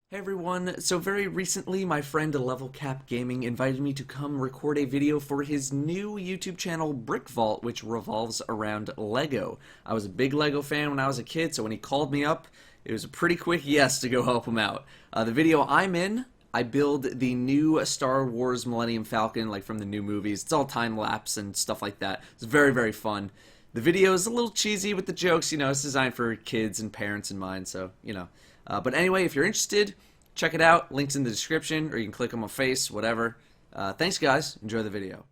Hey everyone, so very recently my friend Level Cap Gaming invited me to come record a video for his new YouTube channel Brick Vault, which revolves around Lego. I was a big Lego fan when I was a kid, so when he called me up, it was a pretty quick yes to go help him out. The video I'm in, I build the new Star Wars Millennium Falcon, like from the new movies. It's all time-lapse and stuff like that. It's very, very fun. The video is a little cheesy with the jokes, it's designed for kids and parents in mind, so. But anyway, if you're interested, check it out. Links in the description, or you can click on my face, whatever. Thanks, guys. Enjoy the video.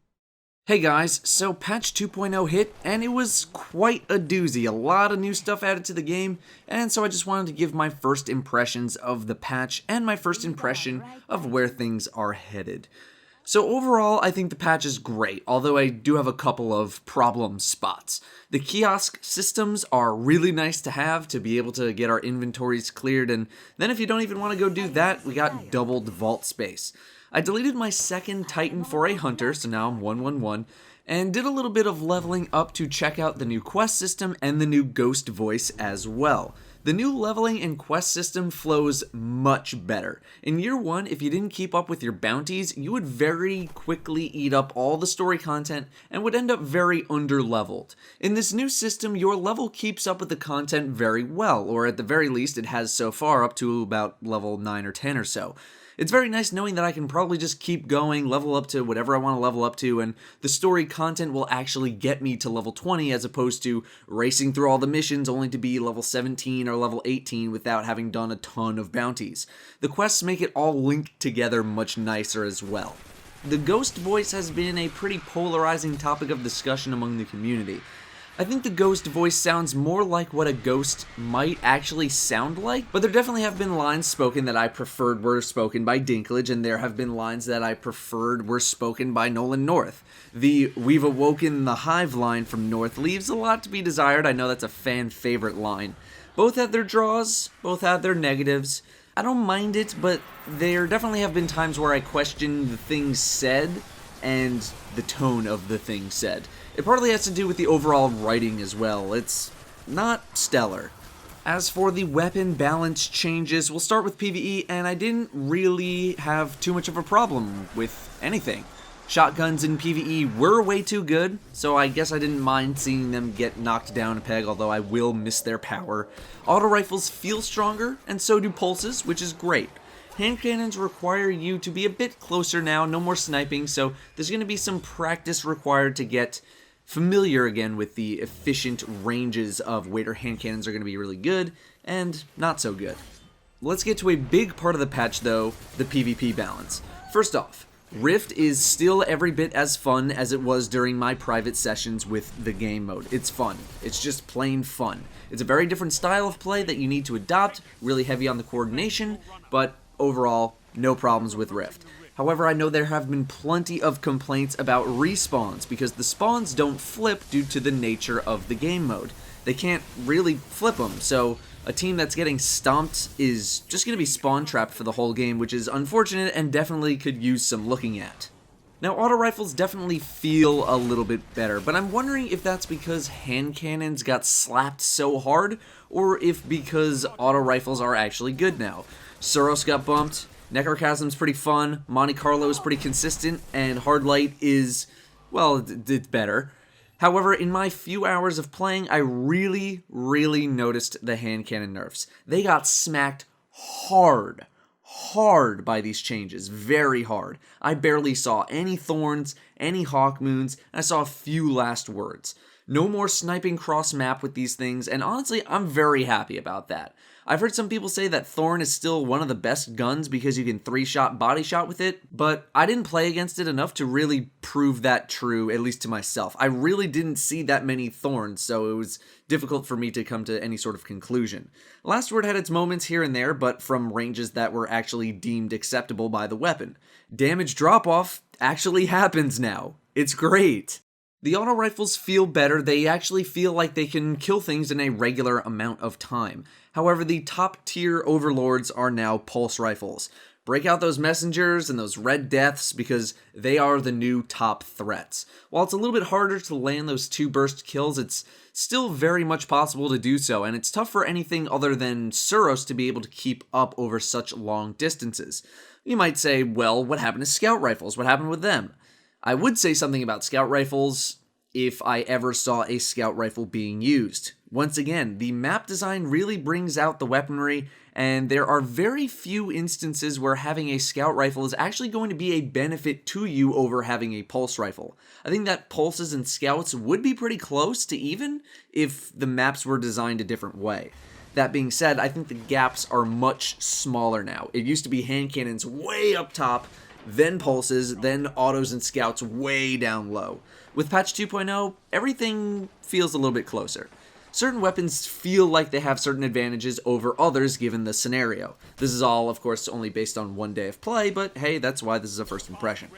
Hey guys, so patch 2.0 hit, and it was quite a doozy. A lot of new stuff added to the game, and so I just wanted to give my first impressions of the patch and my first impression of where things are headed. So overall, I think the patch is great, although I do have a couple of problem spots. The kiosk systems are really nice to have to be able to get our inventories cleared, and then if you don't even want to go do that, we got doubled vault space. I deleted my second Titan for a hunter, so now I'm 1-1-1, and did a little bit of leveling up to check out the new quest system and the new ghost voice as well. The new leveling and quest system flows much better. In year 1, if you didn't keep up with your bounties, you would very quickly eat up all the story content and would end up very underleveled. In this new system, your level keeps up with the content very well, or at the very least it has so far up to about level 9 or 10 or so. It's very nice knowing that I can probably just keep going, level up to whatever I want to level up to, and the story content will actually get me to level 20 as opposed to racing through all the missions only to be level 17 or level 18 without having done a ton of bounties. The quests make it all linked together much nicer as well. The ghost voice has been a pretty polarizing topic of discussion among the community. I think the ghost voice sounds more like what a ghost might actually sound like, but there definitely have been lines spoken that I preferred were spoken by Dinklage, and there have been lines that I preferred were spoken by Nolan North. The "We've awoken the hive" line from North leaves a lot to be desired. I know that's a fan favorite line. Both have their draws, both have their negatives. I don't mind it, but there definitely have been times where I question the things said and the tone of the thing said. It partly has to do with the overall writing as well. It's not stellar. As for the weapon balance changes, we'll start with PvE, and I didn't really have too much of a problem with anything. Shotguns in PvE were way too good, so I guess I didn't mind seeing them get knocked down a peg, although I will miss their power. Auto rifles feel stronger, and so do pulses, which is great. Hand cannons require you to be a bit closer now, no more sniping, so there's going to be some practice required to get familiar again with the efficient ranges of where hand cannons are going to be really good and not so good. Let's get to a big part of the patch though, the PvP balance. First off, Rift is still every bit as fun as it was during my private sessions with the game mode. It's fun. It's just plain fun. It's a very different style of play that you need to adopt, really heavy on the coordination, but overall, no problems with Rift. However, I know there have been plenty of complaints about respawns because the spawns don't flip due to the nature of the game mode. They can't really flip them, so a team that's getting stomped is just going to be spawn trapped for the whole game, which is unfortunate and definitely could use some looking at. Now, auto rifles definitely feel a little bit better, but I'm wondering if that's because hand cannons got slapped so hard, or if because auto rifles are actually good now. Suros got bumped, Necrochasm's pretty fun, Monte Carlo is pretty consistent, and Hardlight is, well, it's better. However, in my few hours of playing, I really noticed the hand cannon nerfs. They got smacked hard by these changes, very hard. I barely saw any Thorns, any Hawk Moons, and I saw a few last words. No more sniping cross-map with these things, and honestly, I'm very happy about that. I've heard some people say that Thorn is still one of the best guns because you can 3-shot body shot with it, but I didn't play against it enough to really prove that true, at least to myself. I really didn't see that many Thorns, so it was difficult for me to come to any sort of conclusion. Last Word had its moments here and there, but from ranges that were actually deemed acceptable by the weapon. Damage drop-off actually happens now. It's great. The auto rifles feel better. They actually feel like they can kill things in a regular amount of time. However, the top tier overlords are now pulse rifles. Break out those messengers and those red deaths because they are the new top threats. While it's a little bit harder to land those 2 burst kills, it's still very much possible to do so, and it's tough for anything other than Suros to be able to keep up over such long distances. You might say, well, what happened to scout rifles? What happened with them? I would say something about scout rifles if I ever saw a scout rifle being used. Once again, the map design really brings out the weaponry, and there are very few instances where having a scout rifle is actually going to be a benefit to you over having a pulse rifle. I think that pulses and scouts would be pretty close to even if the maps were designed a different way. That being said, I think the gaps are much smaller now. It used to be hand cannons way up top, then pulses, then autos and scouts way down low. With patch 2.0, everything feels a little bit closer. Certain weapons feel like they have certain advantages over others given the scenario. This is all, of course, only based on 1 day of play, but hey, that's why this is a first impression.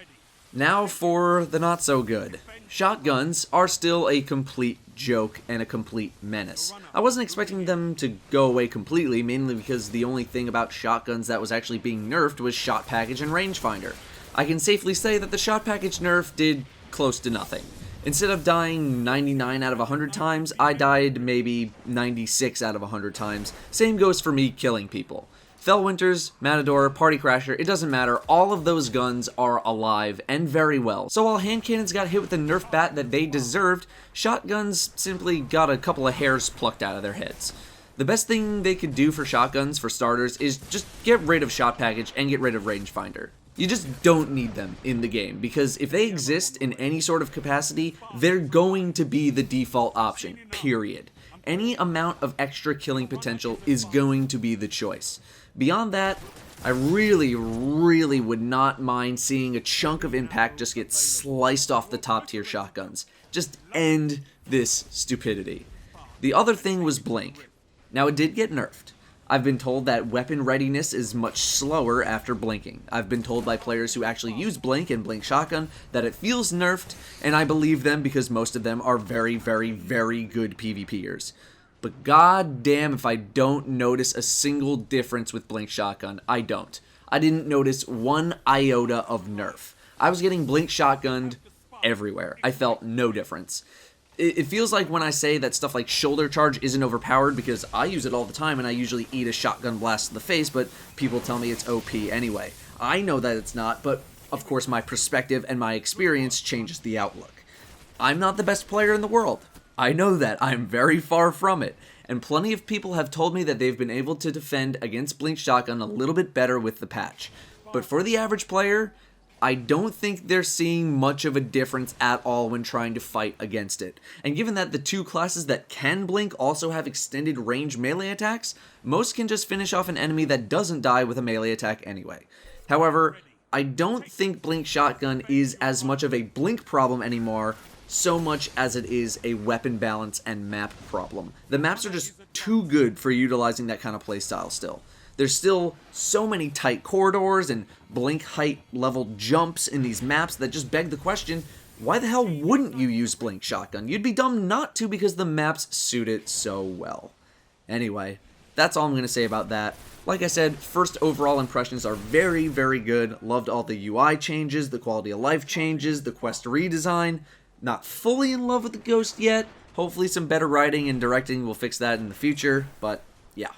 Now for the not so good. Shotguns are still a complete joke and a complete menace. I wasn't expecting them to go away completely, mainly because the only thing about shotguns that was actually being nerfed was shot package and rangefinder. I can safely say that the shot package nerf did close to nothing. Instead of dying 99 out of 100 times, I died maybe 96 out of 100 times. Same goes for me killing people. Fellwinters, Matador, Party Crasher, it doesn't matter, all of those guns are alive, and very well. So while hand cannons got hit with the nerf bat that they deserved, shotguns simply got a couple of hairs plucked out of their heads. The best thing they could do for shotguns, for starters, is just get rid of shot package and get rid of rangefinder. You just don't need them in the game, because if they exist in any sort of capacity, they're going to be the default option, period. Any amount of extra killing potential is going to be the choice. Beyond that, I really would not mind seeing a chunk of impact just get sliced off the top tier shotguns. Just end this stupidity. The other thing was Blink. Now it did get nerfed. I've been told that weapon readiness is much slower after blinking. I've been told by players who actually use Blink and Blink Shotgun that it feels nerfed, and I believe them because most of them are very good PvPers. But god damn if I don't notice a single difference with Blink Shotgun. I don't. I didn't notice one iota of nerf. I was getting Blink Shotgunned everywhere. I felt no difference. It feels like when I say that stuff like Shoulder Charge isn't overpowered because I use it all the time and I usually eat a shotgun blast to the face, but people tell me it's OP anyway. I know that it's not, but of course my perspective and my experience changes the outlook. I'm not the best player in the world. I know that. I'm very far from it. And plenty of people have told me that they've been able to defend against Blink Shotgun a little bit better with the patch. But for the average player, I don't think they're seeing much of a difference at all when trying to fight against it. And given that the 2 classes that can blink also have extended range melee attacks, most can just finish off an enemy that doesn't die with a melee attack anyway. However, I don't think Blink Shotgun is as much of a blink problem anymore, so much as it is a weapon balance and map problem. The maps are just too good for utilizing that kind of playstyle still. There's still so many tight corridors and blink height level jumps in these maps that just beg the question, why the hell wouldn't you use Blink Shotgun? You'd be dumb not to because the maps suit it so well. Anyway, that's all I'm going to say about that. Like I said, first overall impressions are very good. Loved all the UI changes, the quality of life changes, the quest redesign. Not fully in love with the Ghost yet. Hopefully some better writing and directing will fix that in the future, but yeah.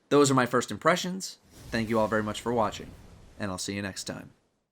Those are my first impressions. Thank you all very much for watching, and I'll see you next time.